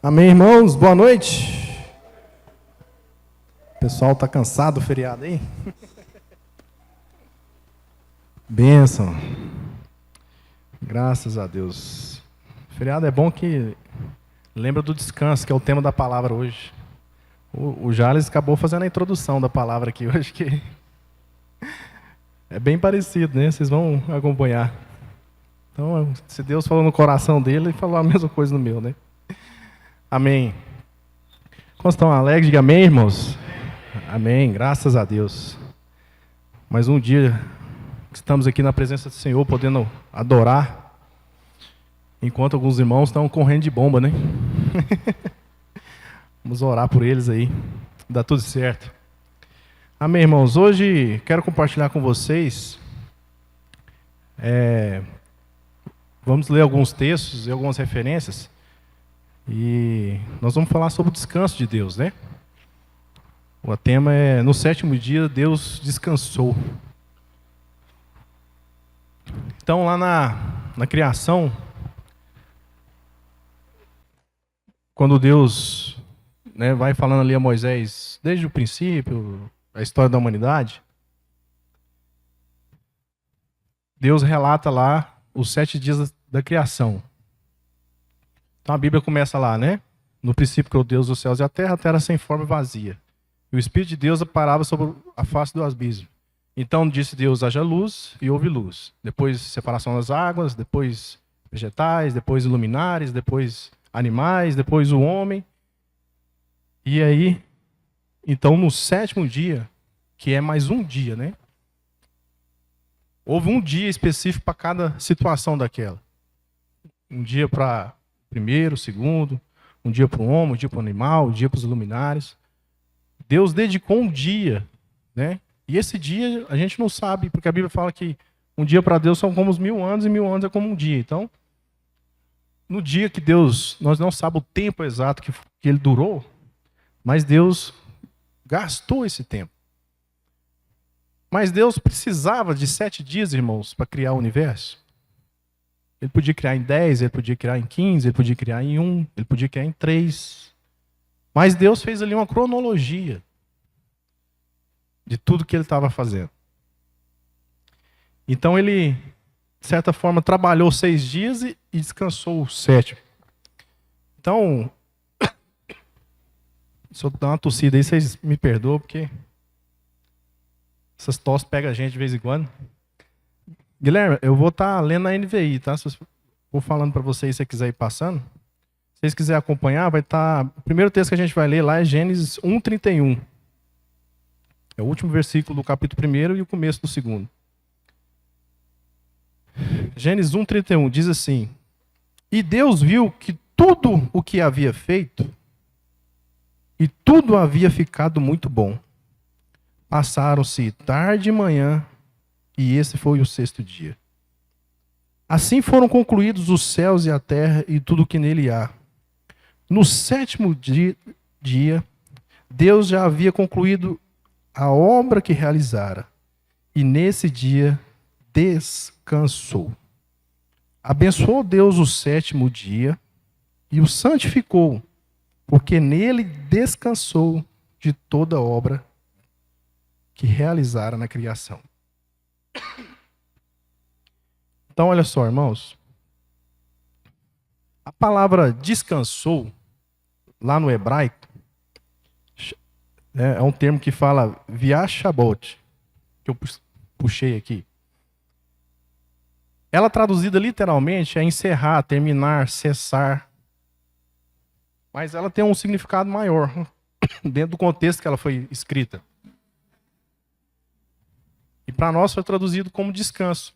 Amém, irmãos? Boa noite. O pessoal está cansado do feriado aí? Bênção. Graças a Deus. Feriado é bom que lembra do descanso, que é o tema da palavra hoje. O Jales acabou fazendo a introdução da palavra aqui hoje, que é bem parecido, né? Vocês vão acompanhar. Então, se Deus falou no coração dele, ele falou a mesma coisa no meu, né? Amém. Como estão alegres? Diga amém, irmãos. Amém. Graças a Deus. Mais um dia que estamos aqui na presença do Senhor, podendo adorar, enquanto alguns irmãos estão correndo de bomba, né? Vamos orar por eles aí. Dá tudo certo. Amém, irmãos. Hoje quero compartilhar com vocês. Vamos ler alguns textos e algumas referências. E nós vamos falar sobre o descanso de Deus, né? O tema é: no sétimo dia, Deus descansou. Então, lá na criação, quando Deus, né, vai falando ali a Moisés, desde o princípio, a história da humanidade, Deus relata lá os 7 dias da criação. Então a Bíblia começa lá, né? No princípio criou Deus os céus e a terra sem forma e vazia. E o Espírito de Deus parava sobre a face do abismo. Então disse Deus: haja luz, e houve luz. Depois separação das águas, depois vegetais, depois luminares, depois animais, depois o homem. E aí, então no sétimo dia, que é mais um dia, né? Houve um dia específico para cada situação daquela. Um dia para primeiro, segundo, um dia para o homem, um dia para o animal, um dia para os luminares. Deus dedicou um dia, né? E esse dia a gente não sabe, porque a Bíblia fala que um dia para Deus são como os 1000 anos e 1000 anos é como um dia. Então, no dia que Deus, nós não sabemos o tempo exato que ele durou, mas Deus gastou esse tempo. Mas Deus precisava de 7 dias, irmãos, para criar o universo. Ele podia criar em 10, ele podia criar em 15, ele podia criar em 1, ele podia criar em 3. Mas Deus fez ali uma cronologia de tudo que ele estava fazendo. Então ele, de certa forma, trabalhou 6 dias e descansou o 7º. Então, se eu dar uma tossida aí, vocês me perdoam, porque essas tosses pegam a gente de vez em quando. Guilherme, eu vou estar lendo a NVI, tá? Vou falando para vocês, se você quiser ir passando. Se vocês quiserem acompanhar, vai estar... O primeiro texto que a gente vai ler lá é Gênesis 1:31. É o último versículo do capítulo 1 e o começo do 2º. Gênesis 1:31 diz assim: e Deus viu que tudo o que havia feito, e tudo havia ficado muito bom. Passaram-se tarde e manhã, e esse foi o 6º dia. Assim foram concluídos os céus e a terra e tudo o que nele há. No 7º dia, Deus já havia concluído a obra que realizara, e nesse dia descansou. Abençoou Deus o 7º dia e o santificou, porque nele descansou de toda a obra que realizara na criação. Então, olha só, irmãos. A palavra descansou, lá no hebraico, é um termo que fala viashabot, que eu puxei aqui. Ela traduzida literalmente é encerrar, terminar, cessar. Mas ela tem um significado maior, dentro do contexto que ela foi escrita. E para nós foi traduzido como descanso.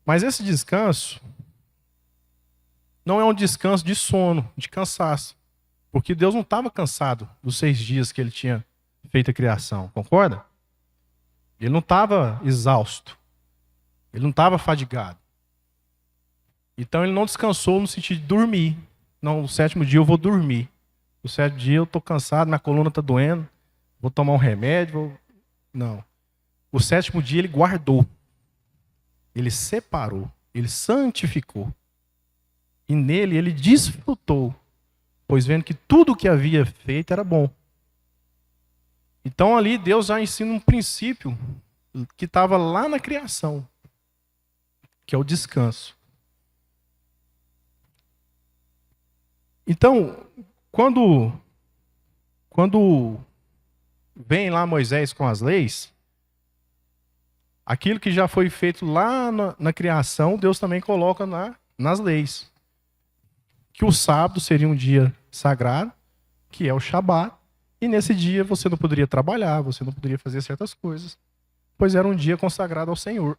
Mas esse descanso não é um descanso de sono, de cansaço. Porque Deus não estava cansado dos 6 dias que ele tinha feito a criação, concorda? Ele não estava exausto. Ele não estava fadigado. Então ele não descansou no sentido de dormir. Não, no 7º dia eu vou dormir. No 7º dia eu estou cansado, minha coluna está doendo, vou tomar um remédio. Não. O 7º dia ele guardou. Ele separou, ele santificou. E nele ele desfrutou pois vendo que tudo o que havia feito era bom. Então ali Deus já ensina um princípio que estava lá na criação, que é o descanso. Então, quando vem lá Moisés com as leis, aquilo que já foi feito lá na criação, Deus também coloca nas leis. Que o sábado seria um dia sagrado, que é o Shabat, e nesse dia você não poderia trabalhar, você não poderia fazer certas coisas, pois era um dia consagrado ao Senhor.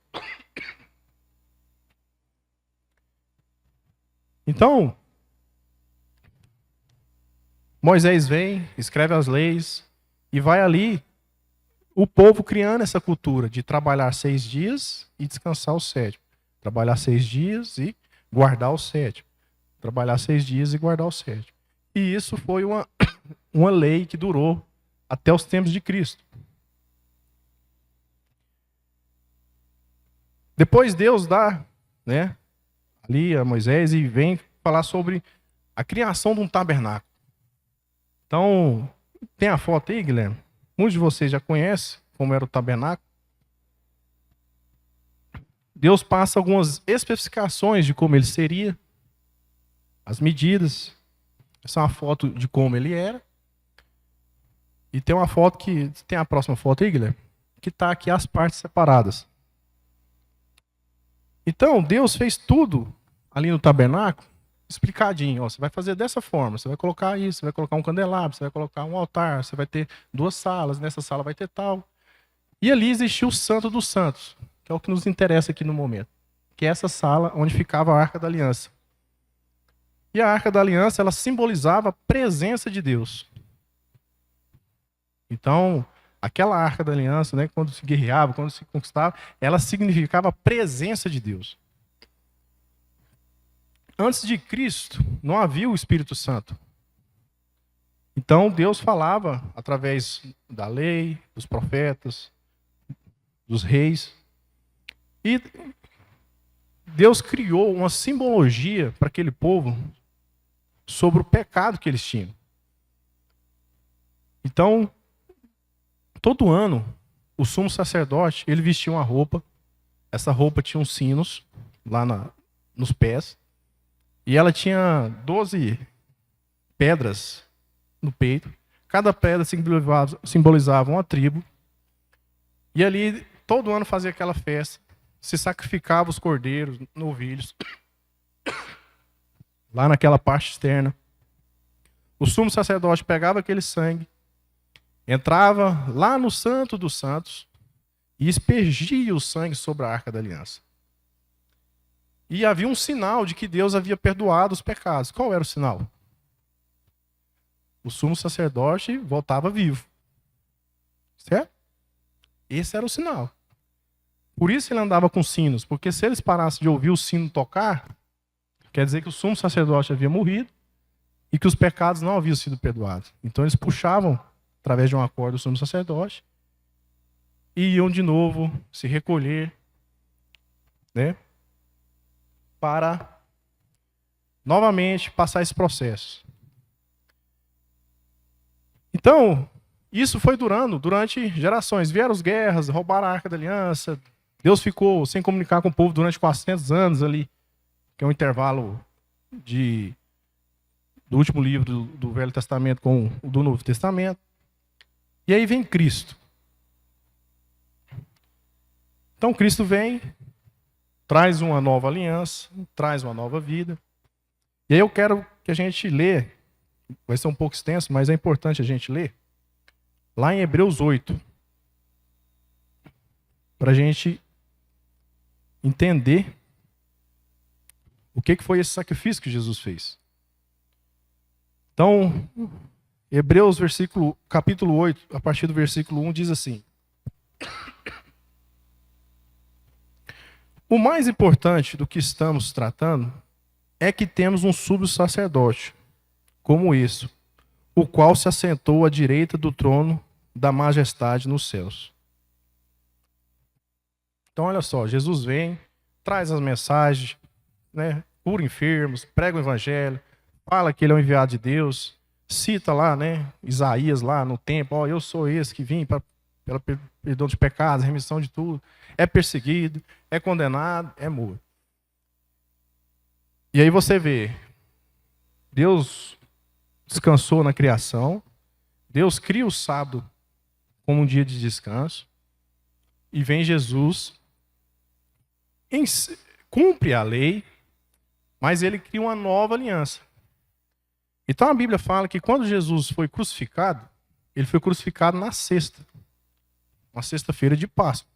Então, Moisés vem, escreve as leis, e vai ali o povo criando essa cultura de trabalhar 6 dias e descansar o 7º. Trabalhar 6 dias e guardar o 7º. Trabalhar 6 dias e guardar o 7º. E isso foi uma lei que durou até os tempos de Cristo. Depois Deus dá, né, ali a Moisés e vem falar sobre a criação de um tabernáculo. Então, tem a foto aí, Guilherme? Muitos de vocês já conhecem como era o tabernáculo. Deus passa algumas especificações de como ele seria, as medidas. Essa é uma foto de como ele era. E tem uma foto que... Tem a próxima foto aí, Guilherme? Que está aqui as partes separadas. Então, Deus fez tudo ali no tabernáculo explicadinho. Ó, você vai fazer dessa forma, você vai colocar isso, você vai colocar um candelabro, você vai colocar um altar, você vai ter 2 salas, nessa sala vai ter tal. E ali existiu o Santo dos Santos, que é o que nos interessa aqui no momento, que é essa sala onde ficava a Arca da Aliança. E a Arca da Aliança, ela simbolizava a presença de Deus. Então, aquela Arca da Aliança, né, quando se guerreava, quando se conquistava, ela significava a presença de Deus. Antes de Cristo, não havia o Espírito Santo. Então, Deus falava através da lei, dos profetas, dos reis. E Deus criou uma simbologia para aquele povo sobre o pecado que eles tinham. Então, todo ano, o sumo sacerdote, ele vestia uma roupa. Essa roupa tinha uns sinos lá nos pés. E ela tinha 12 pedras no peito. Cada pedra simbolizava uma tribo. E ali, todo ano fazia aquela festa. Se sacrificava os cordeiros, novilhos. Lá naquela parte externa. O sumo sacerdote pegava aquele sangue, entrava lá no Santo dos Santos e aspergia o sangue sobre a Arca da Aliança. E havia um sinal de que Deus havia perdoado os pecados. Qual era o sinal? O sumo sacerdote voltava vivo. Certo? Esse era o sinal. Por isso ele andava com sinos, porque se eles parassem de ouvir o sino tocar, quer dizer que o sumo sacerdote havia morrido e que os pecados não haviam sido perdoados. Então eles puxavam, através de uma corda, o sumo sacerdote e iam de novo se recolher, né? Para novamente passar esse processo. Então, isso foi durante gerações. Vieram as guerras, roubaram a Arca da Aliança. Deus ficou sem comunicar com o povo durante 400 anos ali, que é um intervalo do último livro do Velho Testamento com o do Novo Testamento. E aí vem Cristo. Então, Cristo vem, traz uma nova aliança, traz uma nova vida. E aí eu quero que a gente lê, vai ser um pouco extenso, mas é importante a gente ler, lá em Hebreus 8, para a gente entender o que foi esse sacrifício que Jesus fez. Então, Hebreus capítulo 8, a partir do versículo 1, diz assim: o mais importante do que estamos tratando é que temos um sumo sacerdote, como isso, o qual se assentou à direita do trono da majestade nos céus. Então, olha só, Jesus vem, traz as mensagens, né, cura enfermos, prega o evangelho, fala que ele é o enviado de Deus, cita lá, né, Isaías lá no templo, ó, eu sou esse que vim pelo perdão de pecados, remissão de tudo, é perseguido, é condenado, é morto. E aí você vê, Deus descansou na criação, Deus cria o sábado como um dia de descanso, e vem Jesus, cumpre a lei, mas ele cria uma nova aliança. Então a Bíblia fala que quando Jesus foi crucificado, ele foi crucificado na sexta, uma sexta-feira de Páscoa.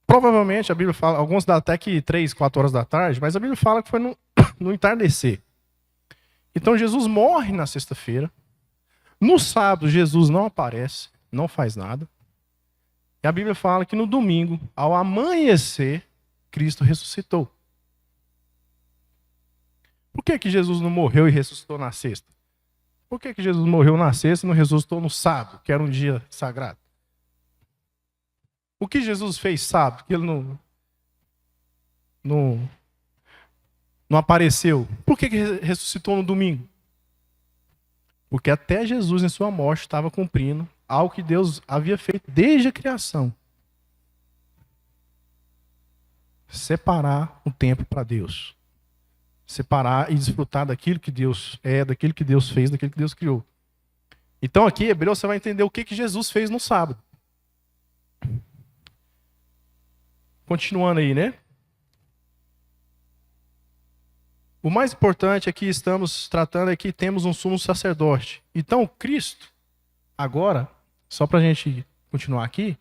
Provavelmente a Bíblia fala, alguns dá até que 3, 4 horas da tarde, mas a Bíblia fala que foi no entardecer. Então Jesus morre na sexta-feira. No sábado Jesus não aparece, não faz nada. E a Bíblia fala que no domingo, ao amanhecer, Cristo ressuscitou. Por que Jesus não morreu e ressuscitou na sexta? Por que Jesus morreu na sexta e não ressuscitou no sábado, que era um dia sagrado? O que Jesus fez sábado, que ele não apareceu? Por que ressuscitou no domingo? Porque até Jesus em sua morte estava cumprindo algo que Deus havia feito desde a criação. Separar o tempo para Deus. Separar e desfrutar daquilo que Deus é, daquilo que Deus fez, daquilo que Deus criou. Então aqui, Hebreu, você vai entender o que Jesus fez no sábado. Continuando aí, né? O mais importante é que estamos tratando é que temos um sumo sacerdote. Então, Cristo, agora, só para a gente continuar aqui,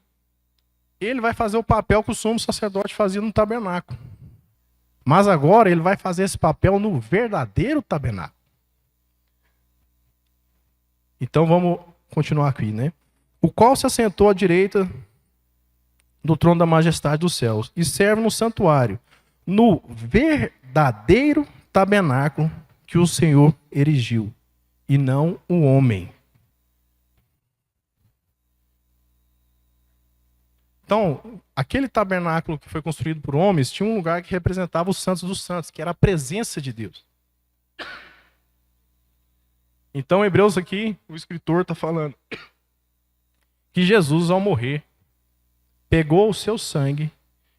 ele vai fazer o papel que o sumo sacerdote fazia no tabernáculo. Mas agora ele vai fazer esse papel no verdadeiro tabernáculo. Então vamos continuar aqui, né? O qual se assentou à direita do trono da majestade dos céus e serve no santuário, no verdadeiro tabernáculo que o Senhor erigiu, e não o homem. Então, aquele tabernáculo que foi construído por homens tinha um lugar que representava os santos dos santos, que era a presença de Deus. Então, Hebreus aqui, o escritor está falando que Jesus, ao morrer, pegou o seu sangue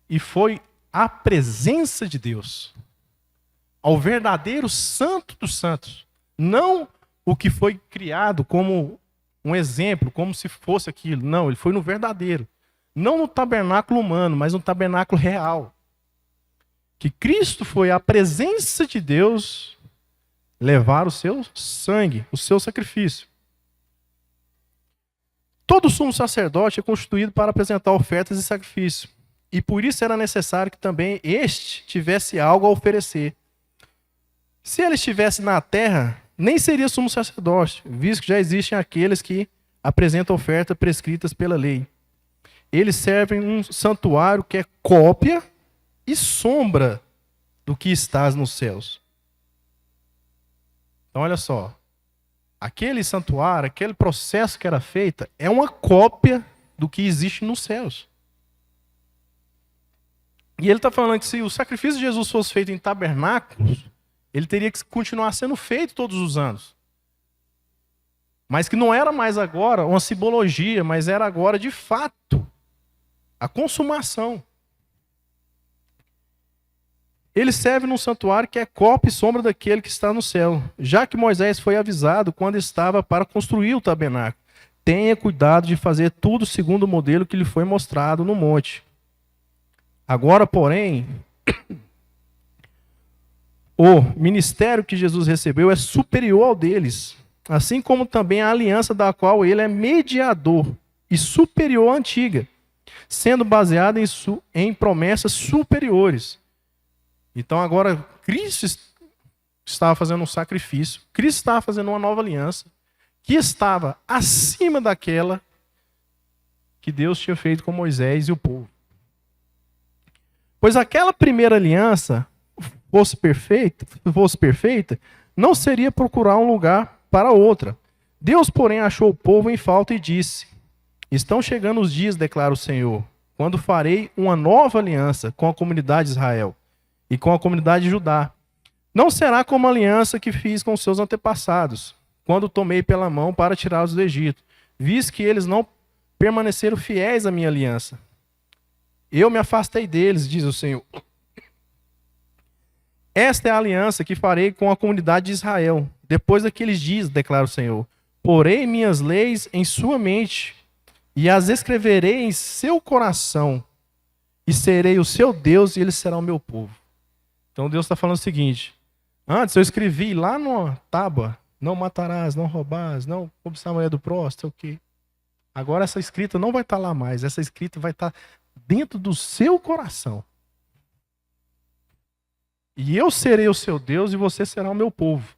e foi à presença de Deus, ao verdadeiro santo dos santos. Não o que foi criado como um exemplo, como se fosse aquilo. Não, ele foi no verdadeiro. Não no tabernáculo humano, mas no tabernáculo real. Que Cristo foi à presença de Deus levar o seu sangue, o seu sacrifício. Todo sumo sacerdote é constituído para apresentar ofertas e sacrifício. E por isso era necessário que também este tivesse algo a oferecer. Se ele estivesse na terra, nem seria sumo sacerdote, visto que já existem aqueles que apresentam ofertas prescritas pela lei. Eles servem um santuário que é cópia e sombra do que estás nos céus. Então olha só, aquele santuário, aquele processo que era feito, é uma cópia do que existe nos céus. E ele está falando que se o sacrifício de Jesus fosse feito em tabernáculos, ele teria que continuar sendo feito todos os anos. Mas que não era mais agora uma simbologia, mas era agora de fato a consumação. Ele serve num santuário que é cópia e sombra daquele que está no céu, já que Moisés foi avisado quando estava para construir o tabernáculo. Tenha cuidado de fazer tudo segundo o modelo que lhe foi mostrado no monte. Agora, porém, o ministério que Jesus recebeu é superior ao deles, assim como também a aliança da qual ele é mediador e superior à antiga, sendo baseada em promessas superiores. Então agora Cristo estava fazendo um sacrifício, Cristo estava fazendo uma nova aliança, que estava acima daquela que Deus tinha feito com Moisés e o povo. Pois aquela primeira aliança fosse perfeita, não seria procurar um lugar para outra. Deus, porém, achou o povo em falta e disse: estão chegando os dias, declara o Senhor, quando farei uma nova aliança com a comunidade de Israel e com a comunidade de Judá. Não será como a aliança que fiz com seus antepassados, quando tomei pela mão para tirá-los do Egito, visto que eles não permaneceram fiéis à minha aliança. Eu me afastei deles, diz o Senhor. Esta é a aliança que farei com a comunidade de Israel, depois daqueles dias, declara o Senhor. Porei minhas leis em sua mente e as escreverei em seu coração, e serei o seu Deus e eles serão o meu povo. Então Deus está falando o seguinte: antes eu escrevi lá numa tábua, não matarás, não roubarás, não cobiçar a mulher do próximo, sei o quê. Agora essa escrita não vai estar lá mais, essa escrita vai estar dentro do seu coração. E eu serei o seu Deus e você será o meu povo.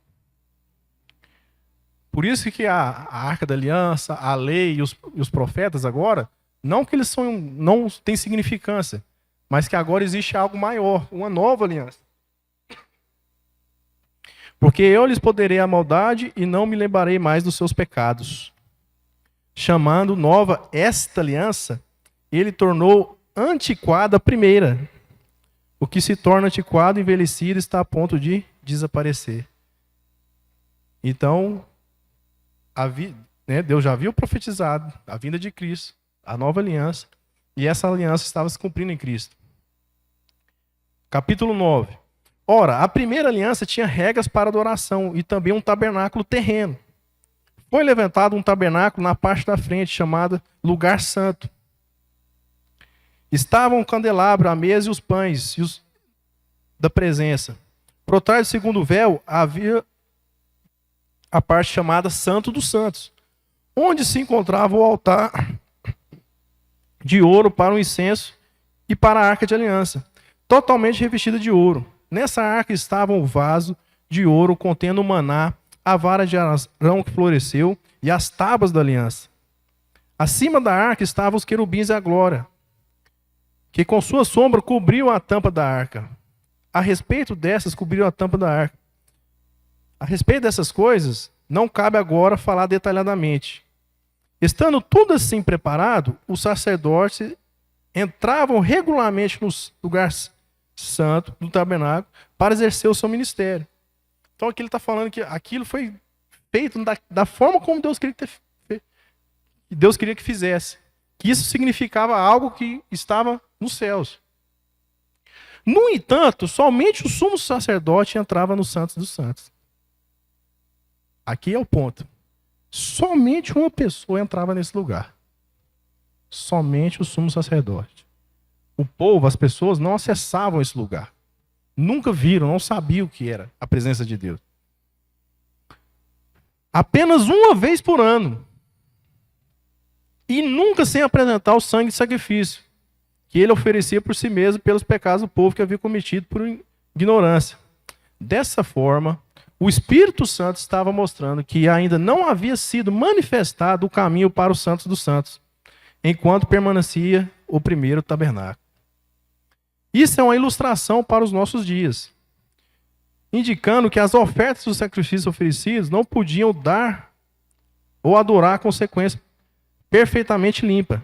Por isso que a Arca da Aliança, a lei e os profetas agora, não que eles não têm significância, mas que agora existe algo maior, uma nova aliança. Porque eu lhes poderei a maldade e não me lembrarei mais dos seus pecados. Chamando nova esta aliança, ele tornou antiquada a primeira. O que se torna antiquado e envelhecido está a ponto de desaparecer. Então, Deus já havia profetizado a vinda de Cristo, a nova aliança, e essa aliança estava se cumprindo em Cristo. Capítulo 9. Ora, a primeira aliança tinha regras para adoração e também um tabernáculo terreno. Foi levantado um tabernáculo na parte da frente, chamada Lugar Santo. Estavam o candelabro, a mesa e os pães da presença. Por trás do segundo véu havia a parte chamada Santo dos Santos, onde se encontrava o altar de ouro para o incenso e para a arca de aliança, totalmente revestida de ouro. Nessa arca estava um vaso de ouro contendo o maná, a vara de Arão que floresceu e as tábuas da aliança. Acima da arca estavam os querubins e a glória, que com sua sombra cobriam a tampa da arca. A respeito dessas, cobriam a tampa da arca. A respeito dessas coisas, não cabe agora falar detalhadamente. Estando tudo assim preparado, os sacerdotes entravam regularmente no lugar santo do tabernáculo para exercer o seu ministério. Então aqui ele está falando que aquilo foi feito da forma como Deus queria que fizesse. Que isso significava algo que estava nos céus. No entanto, somente o sumo sacerdote entrava no Santos dos Santos. Aqui é o ponto. Somente uma pessoa entrava nesse lugar. Somente o sumo sacerdote. O povo, as pessoas não acessavam esse lugar. Nunca viram, não sabiam o que era a presença de Deus. Apenas uma vez por ano. E nunca sem apresentar o sangue de sacrifício, que ele oferecia por si mesmo pelos pecados do povo que havia cometido por ignorância. Dessa forma, o Espírito Santo estava mostrando que ainda não havia sido manifestado o caminho para os santos dos santos, enquanto permanecia o primeiro tabernáculo. Isso é uma ilustração para os nossos dias, indicando que as ofertas dos sacrifícios oferecidos não podiam dar ou adorar a consequência perfeitamente limpa.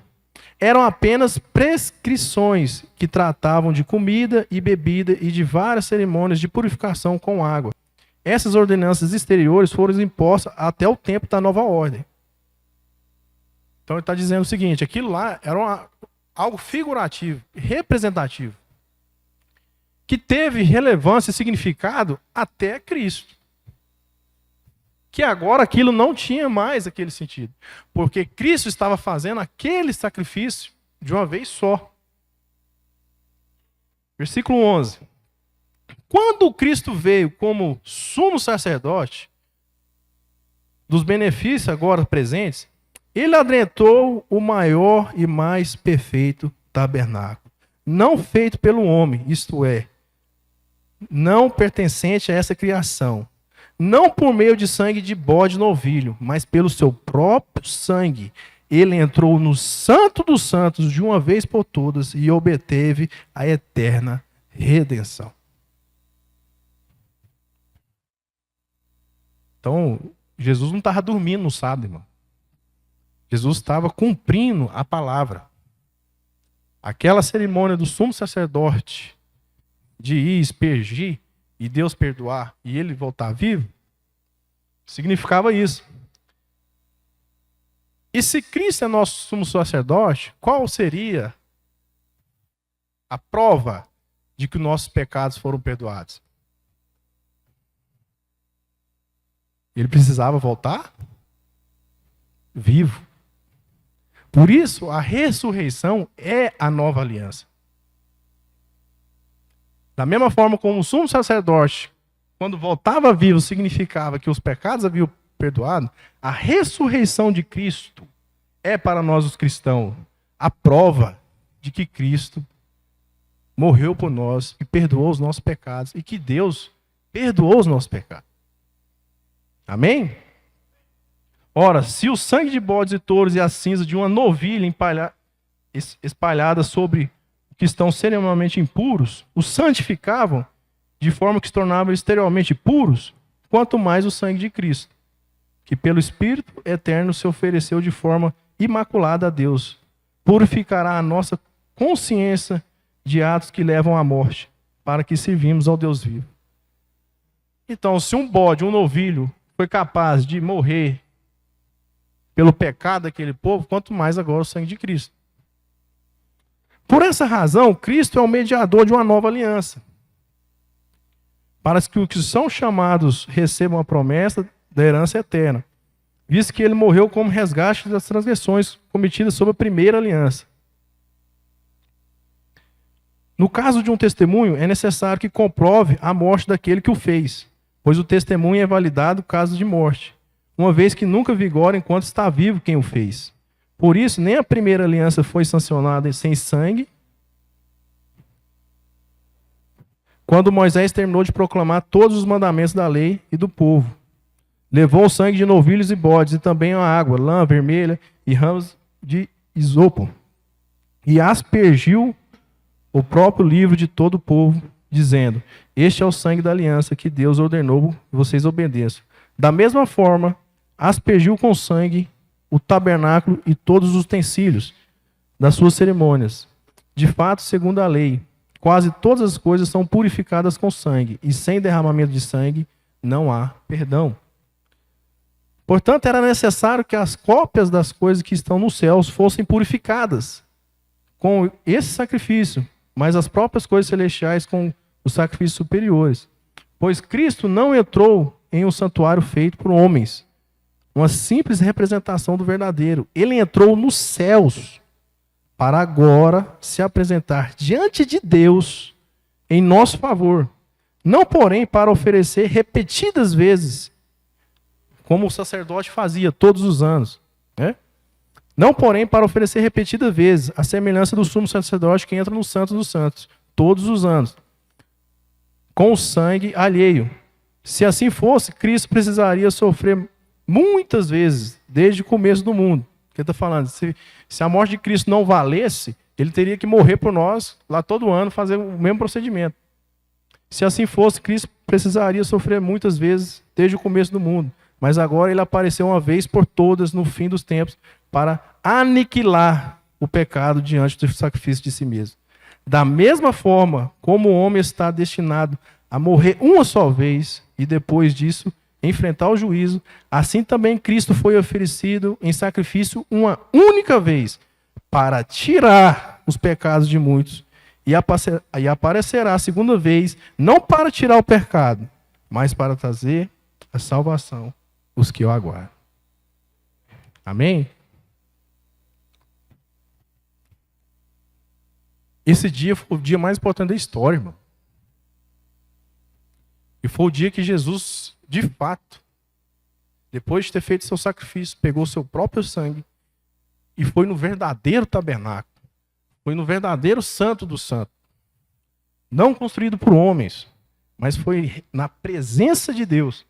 Eram apenas prescrições que tratavam de comida e bebida e de várias cerimônias de purificação com água. Essas ordenanças exteriores foram impostas até o tempo da nova ordem. Então ele está dizendo o seguinte: aquilo lá era algo figurativo, representativo, que teve relevância e significado até Cristo. Que agora aquilo não tinha mais aquele sentido, porque Cristo estava fazendo aquele sacrifício de uma vez só. Versículo 11. Quando Cristo veio como sumo sacerdote dos benefícios agora presentes, ele adentrou o maior e mais perfeito tabernáculo, não feito pelo homem, isto é, não pertencente a essa criação, não por meio de sangue de bode novilho, mas pelo seu próprio sangue. Ele entrou no Santo dos Santos de uma vez por todas e obteve a eterna redenção. Então, Jesus não estava dormindo no sábado, irmão. Jesus estava cumprindo a palavra. Aquela cerimônia do sumo sacerdote de ir aspergir e Deus perdoar e ele voltar vivo, significava isso. E se Cristo é nosso sumo sacerdote, qual seria a prova de que os nossos pecados foram perdoados? Ele precisava voltar vivo. Por isso, a ressurreição é a nova aliança. Da mesma forma como o sumo sacerdote, quando voltava vivo, significava que os pecados haviam perdoado, a ressurreição de Cristo é para nós os cristãos a prova de que Cristo morreu por nós e perdoou os nossos pecados e que Deus perdoou os nossos pecados. Amém? Ora, se o sangue de bodes e touros e a cinza de uma novilha espalhada sobre os que estão cerimonialmente impuros, os santificavam de forma que se tornavam exteriormente puros, quanto mais o sangue de Cristo, que pelo Espírito eterno se ofereceu de forma imaculada a Deus, purificará a nossa consciência de atos que levam à morte, para que servimos ao Deus vivo. Então, se um bode, um novilho, foi capaz de morrer pelo pecado daquele povo, quanto mais agora o sangue de Cristo. Por essa razão, Cristo é o mediador de uma nova aliança, para que os que são chamados recebam a promessa da herança eterna, visto que ele morreu como resgate das transgressões cometidas sob a primeira aliança. No caso de um testemunho, é necessário que comprove a morte daquele que o fez, pois o testemunho é validado no caso de morte, uma vez que nunca vigora enquanto está vivo quem o fez. Por isso, nem a primeira aliança foi sancionada sem sangue, quando Moisés terminou de proclamar todos os mandamentos da lei e do povo. Levou o sangue de novilhos e bodes, e também a água, lã vermelha e ramos de isopo, e aspergiu o próprio livro de todo o povo, dizendo: este é o sangue da aliança que Deus ordenou que vocês obedeçam. Da mesma forma, aspergiu com sangue o tabernáculo e todos os utensílios das suas cerimônias. De fato, segundo a lei, quase todas as coisas são purificadas com sangue, e sem derramamento de sangue não há perdão. Portanto, era necessário que as cópias das coisas que estão nos céus fossem purificadas com esse sacrifício, mas as próprias coisas celestiais com os sacrifícios superiores. Pois Cristo não entrou em um santuário feito por homens, uma simples representação do verdadeiro. Ele entrou nos céus para agora se apresentar diante de Deus em nosso favor. Não, porém, para oferecer repetidas vezes, como o sacerdote fazia todos os anos, né? Não, porém, para oferecer repetidas vezes, a semelhança do sumo sacerdote que entra no Santo dos Santos, todos os anos, com o sangue alheio. Se assim fosse, Cristo precisaria sofrer muitas vezes, desde o começo do mundo. O que ele está falando? Se a morte de Cristo não valesse, ele teria que morrer por nós, lá todo ano, fazer o mesmo procedimento. Se assim fosse, Cristo precisaria sofrer muitas vezes, desde o começo do mundo. Mas agora ele apareceu uma vez por todas, no fim dos tempos, para aniquilar o pecado diante do sacrifício de si mesmo. Da mesma forma como o homem está destinado a morrer uma só vez e depois disso enfrentar o juízo, assim também Cristo foi oferecido em sacrifício uma única vez para tirar os pecados de muitos e aparecerá a segunda vez, não para tirar o pecado, mas para trazer a salvação os que o aguardam. Amém? Esse dia foi o dia mais importante da história, irmão. E foi o dia que Jesus, de fato, depois de ter feito seu sacrifício, pegou seu próprio sangue e foi no verdadeiro tabernáculo. Foi no verdadeiro santo do santo. Não construído por homens, mas foi na presença de Deus.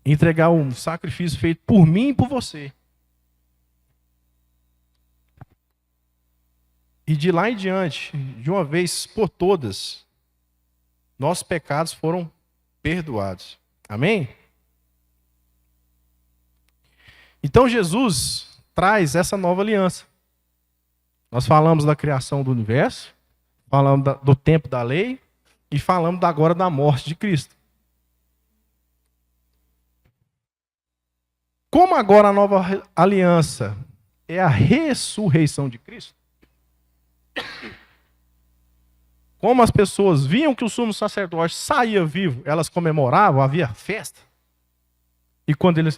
Entregar um sacrifício feito por mim e por você. E de lá em diante, de uma vez por todas, nossos pecados foram perdoados. Amém? Então Jesus traz essa nova aliança. Nós falamos da criação do universo, falamos do tempo da lei e falamos agora da morte de Cristo. Como agora a nova aliança é a ressurreição de Cristo, como as pessoas viam que o sumo sacerdote saía vivo, elas comemoravam, havia festa. E quando ele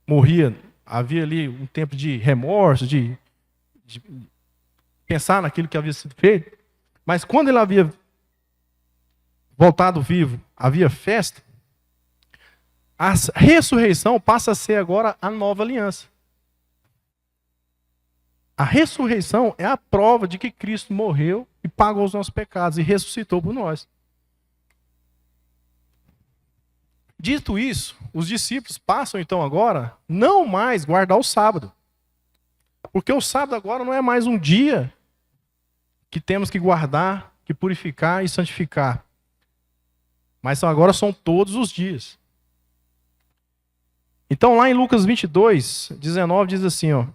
morria, havia ali um tempo de remorso, de pensar naquilo que havia sido feito. Mas quando ele havia voltado vivo, havia festa. A ressurreição passa a ser agora a nova aliança. A ressurreição é a prova de que Cristo morreu e pagou os nossos pecados e ressuscitou por nós. Dito isso, os discípulos passam então agora não mais guardar o sábado. Porque o sábado agora não é mais um dia que temos que guardar, que purificar e santificar. Mas agora são todos os dias. Então lá em Lucas 22, 19 diz assim, ó.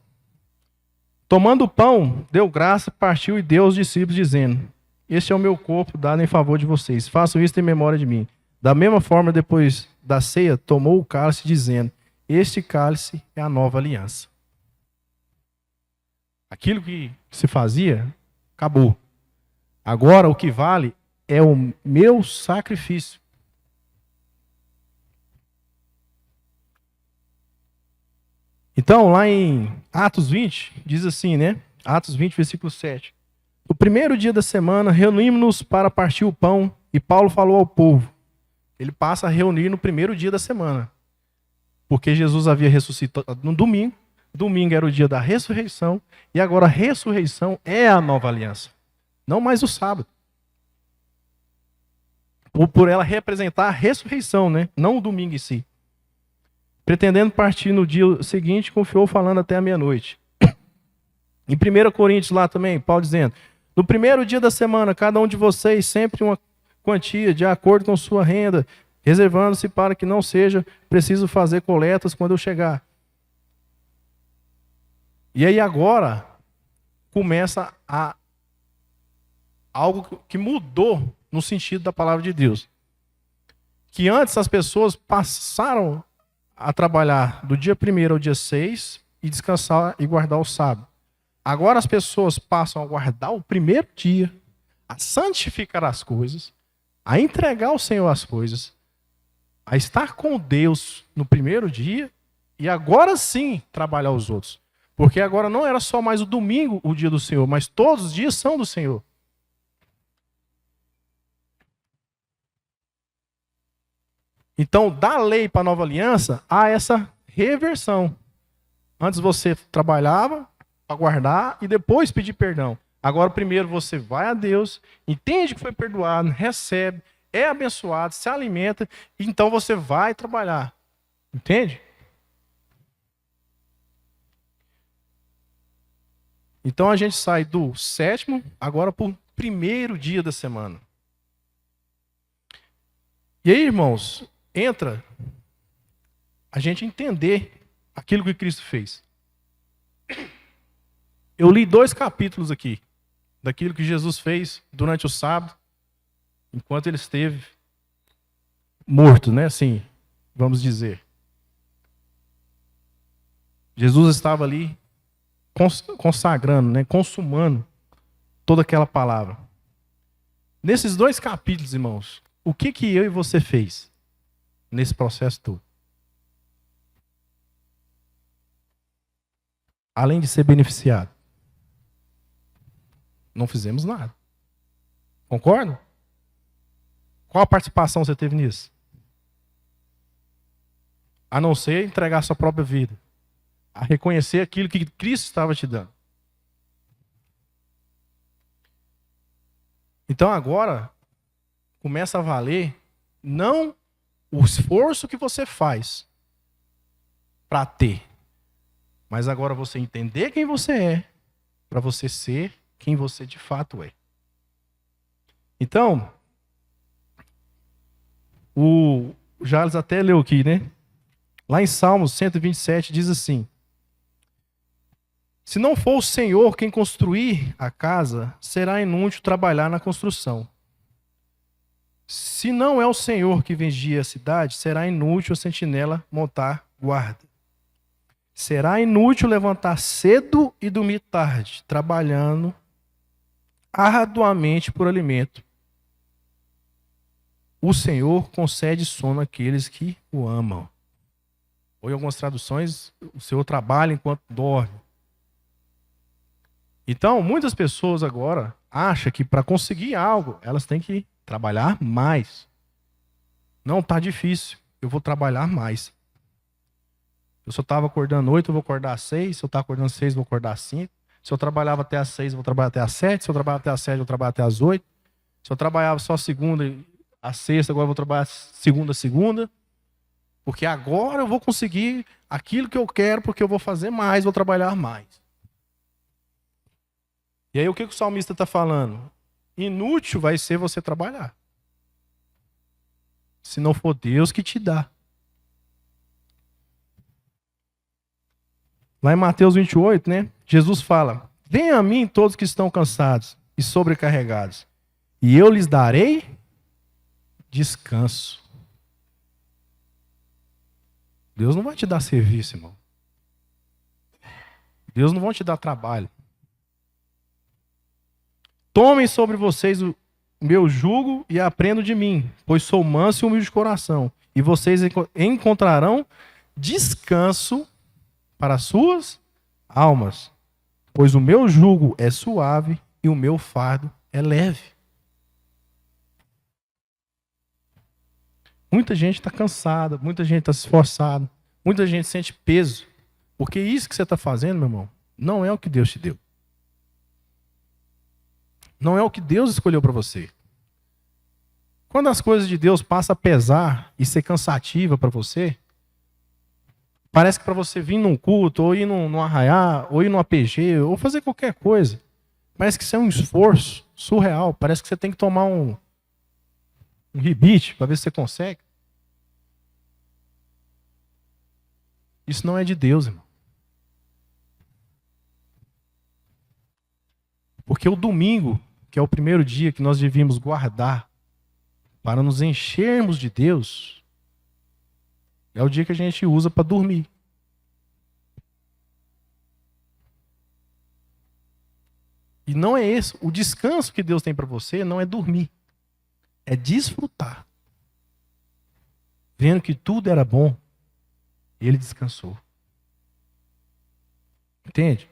Tomando o pão, deu graça, partiu e deu aos discípulos, dizendo: Este é o meu corpo dado em favor de vocês. Façam isso em memória de mim. Da mesma forma, depois da ceia, tomou o cálice, dizendo: Este cálice é a nova aliança. Aquilo que se fazia, acabou. Agora o que vale é o meu sacrifício. Então, lá em Atos 20, diz assim, né? Atos 20, versículo 7. No primeiro dia da semana, reunimos-nos para partir o pão, e Paulo falou ao povo. Ele passa a reunir no primeiro dia da semana. Porque Jesus havia ressuscitado no domingo. Domingo era o dia da ressurreição. E agora a ressurreição é a nova aliança. Não mais o sábado. Por ela representar a ressurreição, né? Não o domingo em si. Pretendendo partir no dia seguinte, confiou falando até a meia-noite. Em 1 Coríntios lá também, Paulo dizendo: No primeiro dia da semana, cada um de vocês sempre uma quantia de acordo com sua renda, reservando-se para que não seja preciso fazer coletas quando eu chegar. E aí agora começa algo que mudou no sentido da palavra de Deus. Que antes as pessoas passaram a trabalhar do dia 1º ao dia 6 e descansar e guardar o sábado. Agora as pessoas passam a guardar o primeiro dia, a santificar as coisas, a entregar ao Senhor as coisas, a estar com Deus no primeiro dia e agora sim trabalhar os outros. Porque agora não era só mais o domingo o dia do Senhor, mas todos os dias são do Senhor. Então, da lei para a nova aliança, há essa reversão. Antes você trabalhava para guardar e depois pedir perdão. Agora, primeiro você vai a Deus, entende que foi perdoado, recebe, é abençoado, se alimenta, e então você vai trabalhar. Entende? Então a gente sai do 7º agora para o primeiro dia da semana. E aí, irmãos, entra a gente entender aquilo que Cristo fez. Eu li 2 capítulos aqui, daquilo que Jesus fez durante o sábado, enquanto ele esteve morto, né? Assim, vamos dizer. Jesus estava ali consagrando, né? Consumando toda aquela palavra. Nesses 2 capítulos, irmãos, o que eu e você fez nesse processo todo? Além de ser beneficiado, não fizemos nada. Concorda? Qual a participação você teve nisso? A não ser entregar a sua própria vida. A reconhecer aquilo que Cristo estava te dando. Então agora, começa a valer não o esforço que você faz para ter, mas agora você entender quem você é, para você ser quem você de fato é. Então, o Jales até leu aqui, né? Lá em Salmos 127 diz assim: Se não for o Senhor quem construir a casa, será inútil trabalhar na construção. Se não é o Senhor que vigia a cidade, será inútil a sentinela montar guarda. Será inútil levantar cedo e dormir tarde, trabalhando arduamente por alimento. O Senhor concede sono àqueles que o amam. Ou em algumas traduções, o Senhor trabalha enquanto dorme. Então, muitas pessoas agora acham que para conseguir algo, elas têm que trabalhar mais. Não, tá difícil, eu vou trabalhar mais. Eu só estava acordando 8, eu vou acordar às 6. Se eu estava acordando às 6, eu vou acordar às 5. Se eu trabalhava até às 6, eu vou trabalhar até às 7. Se eu trabalhava até às 7, eu vou trabalhar até às 8. Se eu trabalhava só segunda a sexta, agora eu vou trabalhar segunda a segunda. Porque agora eu vou conseguir aquilo que eu quero, porque eu vou fazer mais, vou trabalhar mais. E aí o que o salmista está falando? Inútil vai ser você trabalhar. Se não for Deus que te dá. Lá em Mateus 28, né? Jesus fala: venham a mim todos que estão cansados e sobrecarregados, e eu lhes darei descanso. Deus não vai te dar serviço, irmão. Deus não vai te dar trabalho. Tomem sobre vocês o meu jugo e aprendam de mim, pois sou manso e humilde de coração, e vocês encontrarão descanso para as suas almas, pois o meu jugo é suave e o meu fardo é leve. Muita gente está cansada, muita gente está se esforçada, muita gente sente peso, porque isso que você está fazendo, meu irmão, não é o que Deus te deu. Não é o que Deus escolheu para você. Quando as coisas de Deus passam a pesar e ser cansativa para você, parece que para você vir num culto, ou ir num arraiá, ou ir num APG, ou fazer qualquer coisa, parece que isso é um esforço surreal. Parece que você tem que tomar um rebite para ver se você consegue. Isso não é de Deus, irmão. Porque o domingo, que é o primeiro dia que nós devíamos guardar para nos enchermos de Deus, é o dia que a gente usa para dormir. E não é esse. O descanso que Deus tem para você não é dormir. É desfrutar. Vendo que tudo era bom, ele descansou. Entende?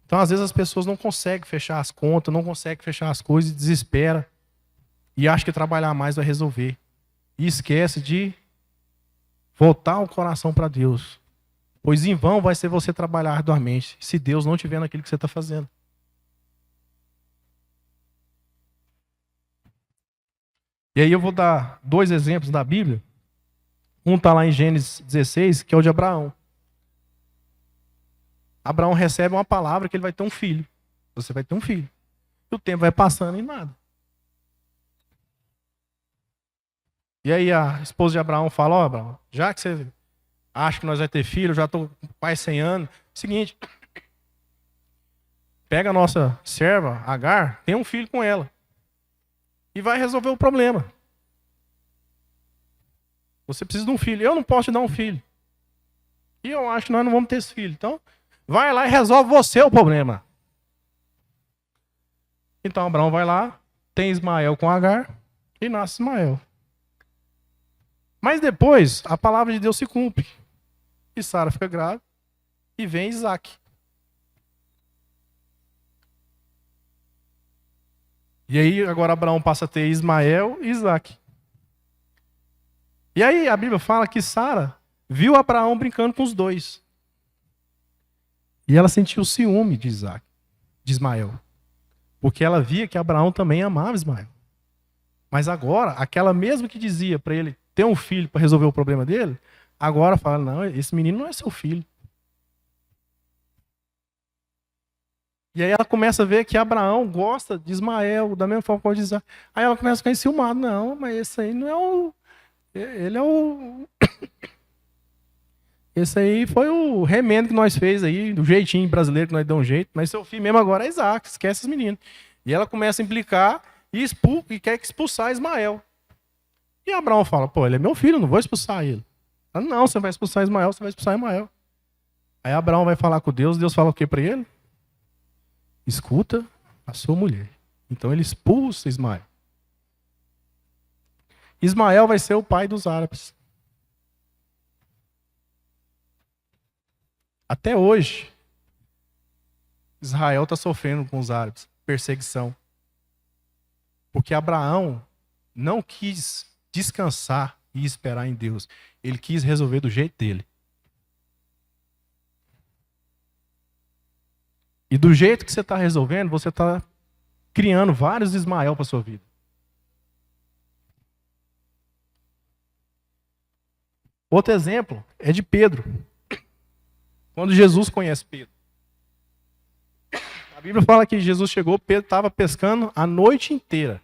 Então, às vezes, as pessoas não conseguem fechar as contas, não conseguem fechar as coisas e desespera. E acha que trabalhar mais vai resolver. E esquece de voltar o coração para Deus. Pois em vão vai ser você trabalhar arduamente, se Deus não estiver naquilo que você está fazendo. E aí eu vou dar 2 exemplos da Bíblia. Um está lá em Gênesis 16, que é o de Abraão. Abraão recebe uma palavra que ele vai ter um filho. Você vai ter um filho. E o tempo vai passando e nada. E aí a esposa de Abraão fala: ó, Abraão, já que você acha que nós vamos ter filho, eu já estou com quase 100 anos. Seguinte, pega a nossa serva, Agar, tem um filho com ela. E vai resolver o problema. Você precisa de um filho. Eu não posso te dar um filho. E eu acho que nós não vamos ter esse filho. Então, vai lá e resolve você o problema. Então, Abraão vai lá, tem Ismael com Agar e nasce Ismael. Mas depois, a palavra de Deus se cumpre. E Sara fica grávida e vem Isaac. E aí, agora Abraão passa a ter Ismael e Isaac. E aí, a Bíblia fala que Sara viu Abraão brincando com os dois. E ela sentiu ciúme de Ismael. Porque ela via que Abraão também amava Ismael. Mas agora, aquela mesma que dizia para ele ter um filho para resolver o problema dele, agora fala: não, esse menino não é seu filho. E aí ela começa a ver que Abraão gosta de Ismael, da mesma forma que Isaac. Aí ela começa a ficar enciumada: não, mas esse aí não é o... Ele é o... Esse aí foi o remendo que nós fez aí, do jeitinho brasileiro que nós damos um jeito. Mas seu filho mesmo agora é Isaac, esquece os meninos. E ela começa a implicar e quer expulsar Ismael. E Abraão fala, pô, ele é meu filho, eu não vou expulsar ele. Ela, não, você vai expulsar Ismael, você vai expulsar Ismael. Aí Abraão vai falar com Deus, Deus fala o que para ele? Escuta a sua mulher. Então ele expulsa Ismael. Ismael vai ser o pai dos árabes. Até hoje, Israel está sofrendo com os árabes, perseguição. Porque Abraão não quis descansar e esperar em Deus. Ele quis resolver do jeito dele. E do jeito que você está resolvendo, você está criando vários Ismael para a sua vida. Outro exemplo é de Pedro. Quando Jesus conhece Pedro. A Bíblia fala que Jesus chegou, Pedro estava pescando a noite inteira.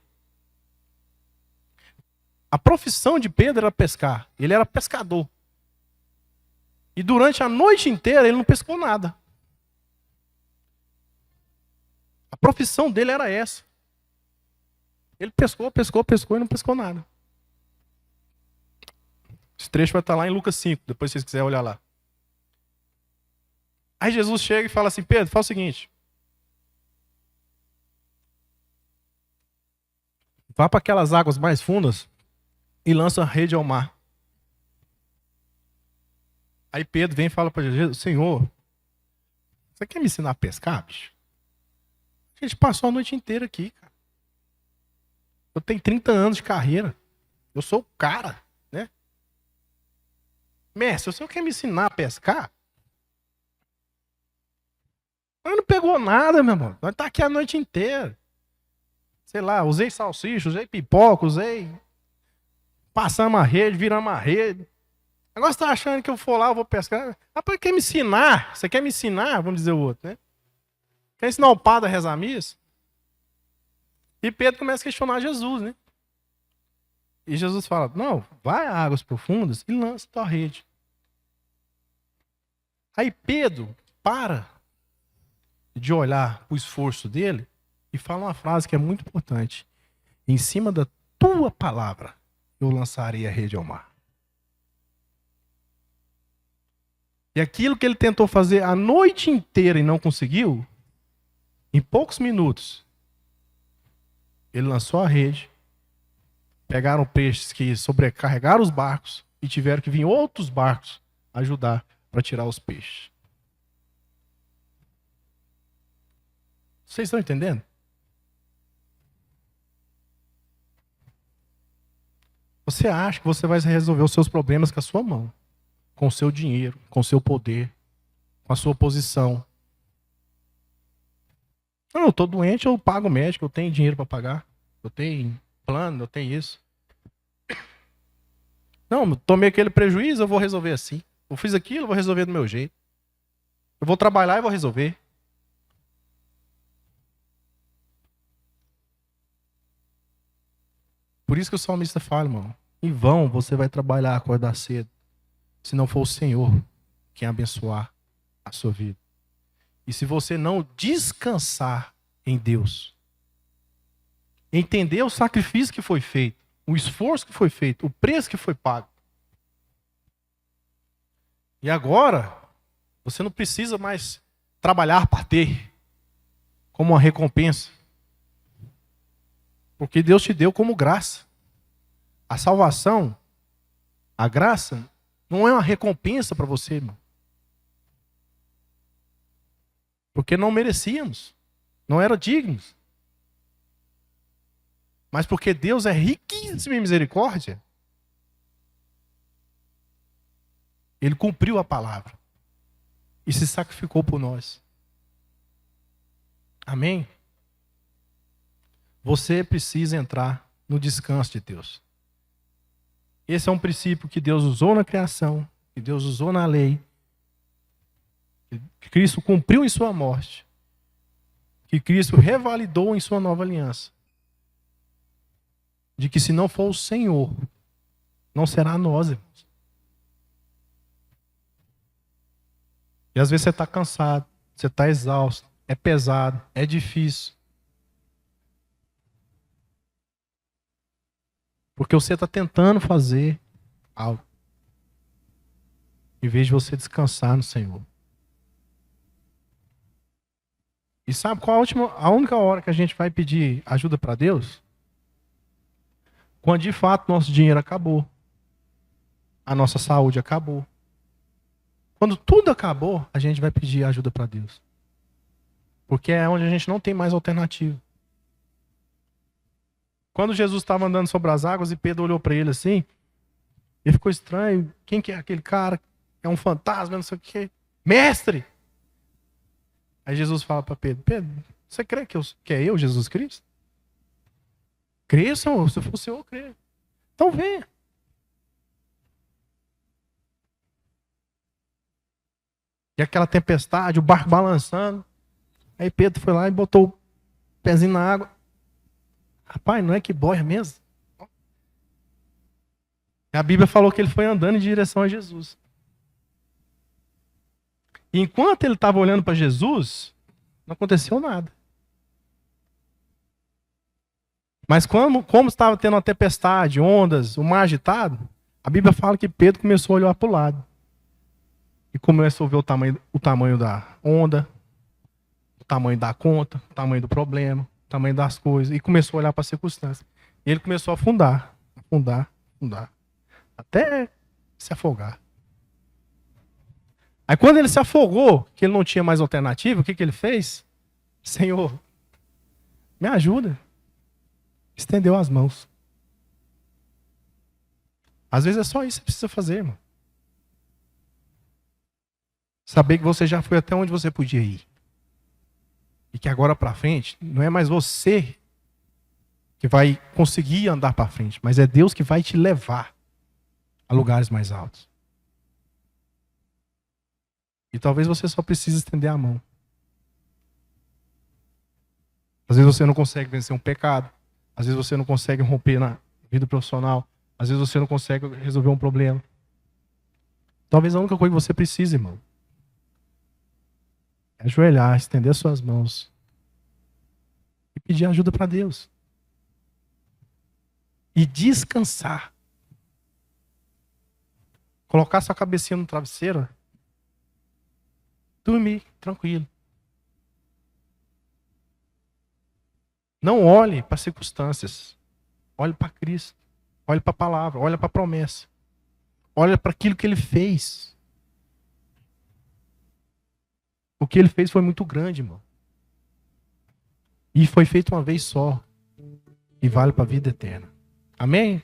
A profissão de Pedro era pescar. Ele era pescador. E durante a noite inteira ele não pescou nada. A profissão dele era essa. Ele pescou e não pescou nada. Esse trecho vai estar lá em Lucas 5, depois se vocês quiserem olhar lá. Aí Jesus chega e fala assim, Pedro, faz o seguinte. Vá para aquelas águas mais fundas e lança a rede ao mar. Aí Pedro vem e fala para Jesus, Senhor, você quer me ensinar a pescar, bicho? A gente passou a noite inteira aqui, cara. Eu tenho 30 anos de carreira. Eu sou o cara, né? Mestre, o senhor quer me ensinar a pescar? Mas não pegou nada, meu irmão. Nós tá aqui a noite inteira. Sei lá, usei salsicha, usei pipoca, passamos a rede, viramos a rede. Agora você tá achando que eu for lá, eu vou pescar? Rapaz, quer me ensinar? Você quer me ensinar? Vamos dizer o outro, né? Quer ensinar o padre a rezar a missa? E Pedro começa a questionar Jesus, né? E Jesus fala, não, vai a águas profundas e lança tua rede. Aí Pedro para de olhar para o esforço dele e fala uma frase que é muito importante. Em cima da tua palavra, eu lançarei a rede ao mar. E aquilo que ele tentou fazer a noite inteira e não conseguiu, em poucos minutos, ele lançou a rede, pegaram peixes que sobrecarregaram os barcos e tiveram que vir outros barcos ajudar para tirar os peixes. Vocês estão entendendo? Você acha que você vai resolver os seus problemas com a sua mão, com o seu dinheiro, com o seu poder, com a sua posição. Não, eu estou doente, eu pago o médico, eu tenho dinheiro para pagar, eu tenho plano, eu tenho isso. Não, tomei aquele prejuízo, eu vou resolver assim. Eu fiz aquilo, eu vou resolver do meu jeito. Eu vou trabalhar e vou resolver. Por isso que o salmista fala, irmão, em vão você vai trabalhar, acordar cedo, se não for o Senhor quem abençoar a sua vida. E se você não descansar em Deus, entender o sacrifício que foi feito, o esforço que foi feito, o preço que foi pago. E agora, você não precisa mais trabalhar para ter como uma recompensa. Porque Deus te deu como graça. A salvação, a graça, não é uma recompensa para você, irmão. Porque não merecíamos. Não era dignos. Mas porque Deus é riquíssimo em misericórdia, Ele cumpriu a palavra e se sacrificou por nós. Amém? Você precisa entrar no descanso de Deus. Esse é um princípio que Deus usou na criação, que Deus usou na lei, que Cristo cumpriu em sua morte, que Cristo revalidou em sua nova aliança. De que se não for o Senhor, não será nós, irmãos. E às vezes você está cansado, você está exausto, é pesado, é difícil. Porque você está tentando fazer algo. Em vez de você descansar no Senhor. E sabe qual a única hora que a gente vai pedir ajuda para Deus? Quando de fato nosso dinheiro acabou. A nossa saúde acabou. Quando tudo acabou, a gente vai pedir ajuda para Deus. Porque é onde a gente não tem mais alternativa. Quando Jesus estava andando sobre as águas e Pedro olhou para ele assim, ele ficou estranho. Quem que é aquele cara? É um fantasma, não sei o quê. Mestre! Aí Jesus fala para Pedro, Pedro, você crê que é eu, Jesus Cristo? Crê, Senhor, se for o Senhor, crê. Então venha. E aquela tempestade, o barco balançando. Aí Pedro foi lá e botou o pezinho na água. Rapaz, não é que boia mesmo? E a Bíblia falou que ele foi andando em direção a Jesus. E enquanto ele estava olhando para Jesus, não aconteceu nada. Mas como estava tendo uma tempestade, ondas, o mar agitado, a Bíblia fala que Pedro começou a olhar para o lado. E começou a ver o tamanho da onda, o tamanho da conta, o tamanho do problema, o tamanho das coisas. E começou a olhar para as circunstâncias. E ele começou a afundar, até se afogar. Aí quando ele se afogou, que ele não tinha mais alternativa, o que ele fez? Senhor, me ajuda. Estendeu as mãos. Às vezes é só isso que você precisa fazer, irmão. Saber que você já foi até onde você podia ir. E que agora para frente, não é mais você que vai conseguir andar para frente, mas é Deus que vai te levar a lugares mais altos. E talvez você só precise estender a mão. Às vezes você não consegue vencer um pecado. Às vezes você não consegue romper na vida profissional. Às vezes você não consegue resolver um problema. Talvez a única coisa que você precise, irmão, é ajoelhar, estender suas mãos e pedir ajuda para Deus. E descansar. Colocar sua cabecinha no travesseiro. Dormir, tranquilo. Não olhe para as circunstâncias. Olhe para Cristo. Olhe para a palavra. Olhe para a promessa. Olhe para aquilo que ele fez. O que ele fez foi muito grande, irmão. E foi feito uma vez só. E vale para a vida eterna. Amém?